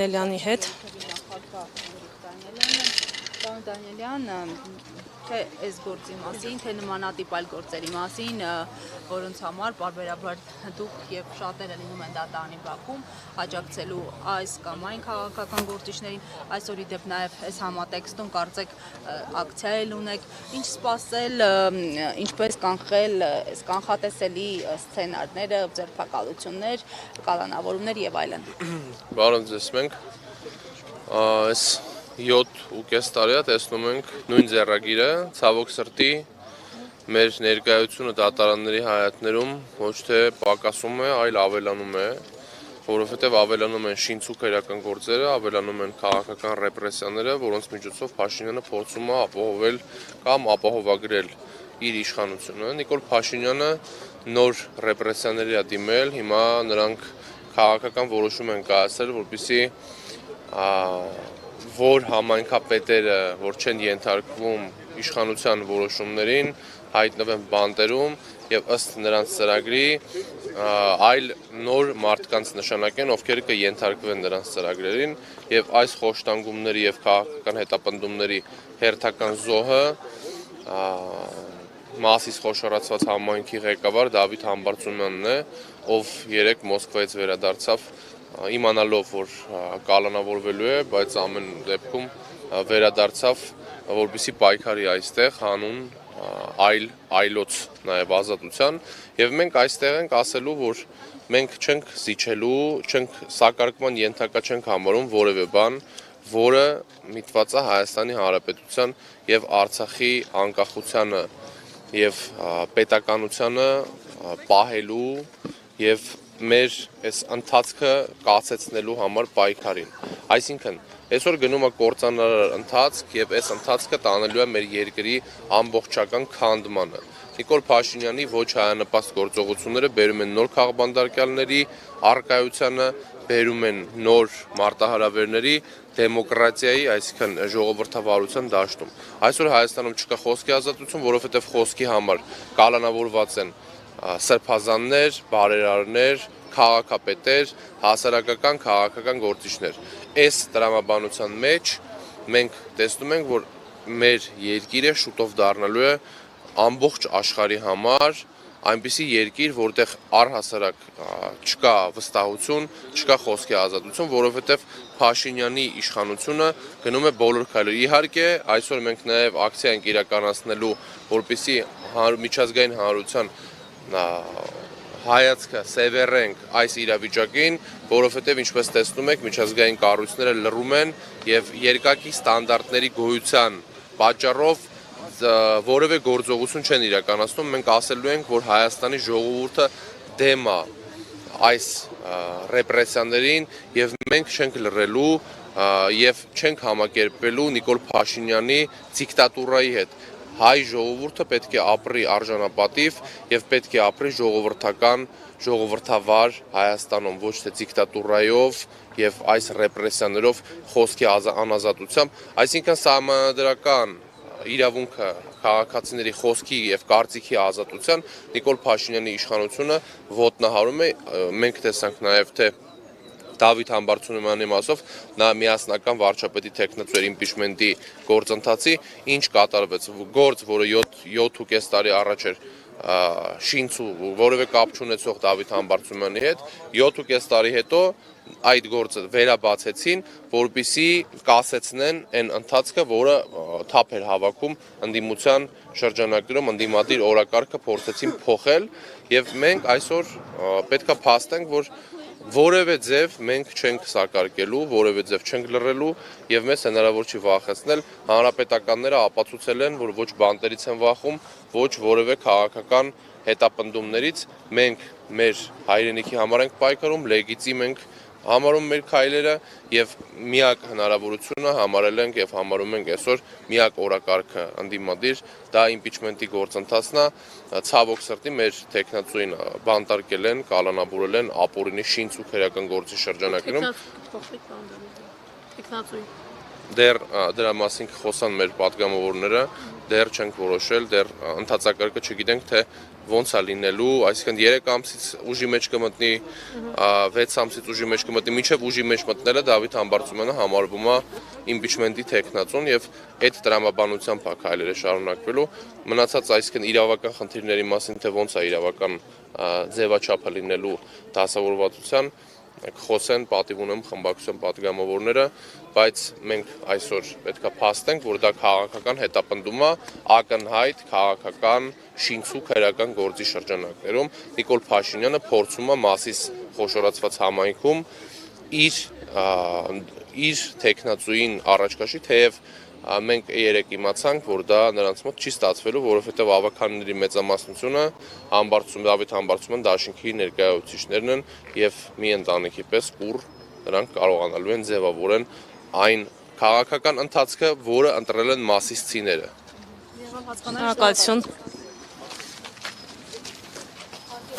Դանիելյանի հետ։ Պարոն Դանիելյան, թե այս գործի մասին, թե նմանատիպ այլ գործերի մասին, որոնց համար պարբերաբար դուք եւ շատերը լինում են դատարանի բակում, աջակցելու այս կամ այն քաղաքական գործիչներին, այսօր ի դեպ նաեւ այս համատեքստում կարծեք ակցիա էլ ունեք, ինչ սպասել, ինչպես կանխել այս կանխատեսելի սցենարները, ձերբակալություններ, կալանավորումներ եւ այլն։ Բարոն ձեզ մենք այս 7.5 տարի է տեսնում ենք նույն ձեռագիրը, ցավոք սրտի մեր ներկայությունը դատարանների հայաթներում ոչ թե պակասում է, այլ ավելանում է, որովհետև ավելանում են շինցուկերական գործերը, ավելանում են քաղաքական ռեպրեսիաները, որոնց միջոցով Փաշինյանը փորձում է ապահովել կամ ապահովագրել իր իշխանությունը։ Նիկոլ Փաշինյանը նոր ռեպրեսիաների է դիմել, հիմա նրանք քաղաքական որոշում են կայացրել, որպեսզի որ համայնքապետերը, որ չեն ենթարկվում իշխանության որոշումներին, հայտնվեն բանտերում եւ ըստ նրանց ծրագրի այլ նոր մարդկանց նշանակեն, ովքեր կենթարկվեն նրանց ծրագրերին եւ այս խոշտանգումների եւ քաղաքական հետապնդումների հերթական զոհը Մասիս խոշորացված համայնքի ղեկավար Դավիթ Համբարձումյանն է, ով երեք Մոսկվայից վերադարձավ իմանալով, որ կալանավորվելու է, բայց ամեն դեպքում վերադարձավ, որպեսզի պայքարի այստեղ հանուն այլոց նաև ազատության եւ մենք այստեղ ենք ասելու, որ մենք չենք զիջելու, չենք սակարկման ենթակա չենք համարում որևէ բան, որը միտված է Հայաստանի Հանրապետության եւ Արցախի անկախությանը եւ պետականությանը պահելու եւ մեր այս ընթացքը կասեցնելու համար պայքարին։ Այսինքն, այսօր գնում է կործանարար ընթացք եւ այս ընթացքը տանելու է մեր երկրի ամբողջական քանդմանը։ Նիկոլ Փաշինյանի ոչ հայանպաստ գործողությունները բերում են նոր քաղբանդարկյալների առկայությանը, բերում են նոր մարտահրավերների դեմոկրատիայի, այսինքն ժողովրդավարության դաշտում։ Այսօր Հայաստանում չկա խոսքի ազատություն, որովհետեւ խոսքի համար կալանավորված են սրբազաններ, բարերարներ, քաղաքապետեր, հասարակական քաղաքական գործիչներ։ Այս տրամաբանության մեջ մենք տեսնում ենք, որ մեր երկիրը շուտով դառնալու է ամբողջ աշխարհի համար այնպիսի երկիր, որտեղ առհասարակ չկա վստահություն, չկա խոսքի ազատություն, որովհետև Փաշինյանի իշխանությունը գնում է բոլոր քայլեր։ Իհարկե, այսօր մենք նաև ակցիա ենք իրականացնելու, որպեսզի միջազգային հանրության հայացքը սևեռենք այս իրավիճակին, որովհետև ինչպես տեսնում եք, միջազգային կառույցները լռում են եւ երկակի ստանդարտների գոյության պատճառով որևէ գործողություն չեն իրականացնում։ Մենք ասելու ենք, որ Հայաստանի ժողովուրդը դեմ է այս ռեպրեսիաներին եւ մենք չենք լռելու եւ չենք համակերպելու Նիկոլ Փաշինյանի դիկտատուրայի հետ։ Հայ ժողովուրդը պետք է ապրի արժանապատիվ եւ պետք է ապրի ժողովրդական, ժողովրդավար Հայաստանում, ոչ թե դիկտատուրայով եւ այս ռեպրեսիաներով խոսքի անազատությամբ, այսինքն սահմանադրական իրավունքը քաղաքացիների խոսքի եւ կարծիքի ազատության Նիկոլ Փաշինյանի իշխանությունը ոտնահարում է։ Մենք տեսանք նաեւ թե Դավիթ Համբարձումյանի մասով նա միասնական վարչապետի թեկնածու իմպիչմենտի գործընթացի ինչ կատարվեց, գործ, որը 7.5 տարի առաջ էր շինցու որևէ կապ չունեցող Դավիթ Համբարձումյանի հետ, 7.5 տարի հետո այդ գործը վերաբացեցին, որպեսզի կասեցնեն այն ընթացքը, որը թափ էր հավաքում ընդդիմության շրջանակներում, ընդդիմադիր օրակարգը փորձեցին փոխել եւ մենք այսօր պետքա փաստենք, որ որևէ ձև մենք չենք սակարկելու, որևէ ձև չենք լռելու եւ մեզ հնարավոր չի վախեցնել։ Հանրապետականները ապացուցել են, որ ոչ բանտերից են վախում, ոչ որևէ քաղաքական հետապնդումներից։ Մենք մեր հայրենիքի համար ենք պայքարում, լեգիտիմ ենք համարում մեր քայլերը եւ միակ հնարավորությունը համարել ենք եւ համարում ենք այսօր միակ օրակարգը ընդդիմադիր դա իմպիչմենտի գործընթացն է։ Ցավոք սրտի մեր տեխնացուին բանտարկել են, կալանավորել են ապօրինի շինցուկերական գործի շրջանակներում։ դեռ դրա մասին խոսան մեր պատգամավորները, դեռ չենք որոշել, դեռ ընթացակարգը չգիտենք, թե ոնց է լինելու, այսինքն 3 ամսից ուժի մեջ կմտնի, 6 ամսից ուժի մեջ կմտնի, մինչև ուժի մեջ մտնելը Դավիթ Համբարձումյանը համարվում է իմպիչմենտի թեկնածուն եւ այդ տրամաբանությամբ է քայլերը շարունակվելու, մնացած այսինքն իրավական խնդիրների մասին, թե ոնց է իրավական ձևաչափը լինելու դասավորվածության խոսեն, պատիվ ունեմ խմբակցության պատգամավորները, բայց մենք այսօր պետք է փաստենք, որ դա քաղաքական հետապնդում է, ակնհայտ քաղաքական շինցու քրեական գործի շրջանակներում Նիկոլ Փաշինյանը փորձում է Մասիս խոշորացված համայնքում իր թեկնածուին առաջ քաշի, թեև մենք երեք իմացանք, որ դա նրանց մոտ չի ստացվելու, որովհետև ավականների մեծամասնությունը Դավիթ Համբարձումյան դաշինքի ներկայացուցիչներն են եւ մի ընտանիքի պես կուռ նրանք կարողանալու են ձևավորեն այն քաղաքական ընթացքը, որը ընտրել են Մասիսցիները։ Շնորհակալություն։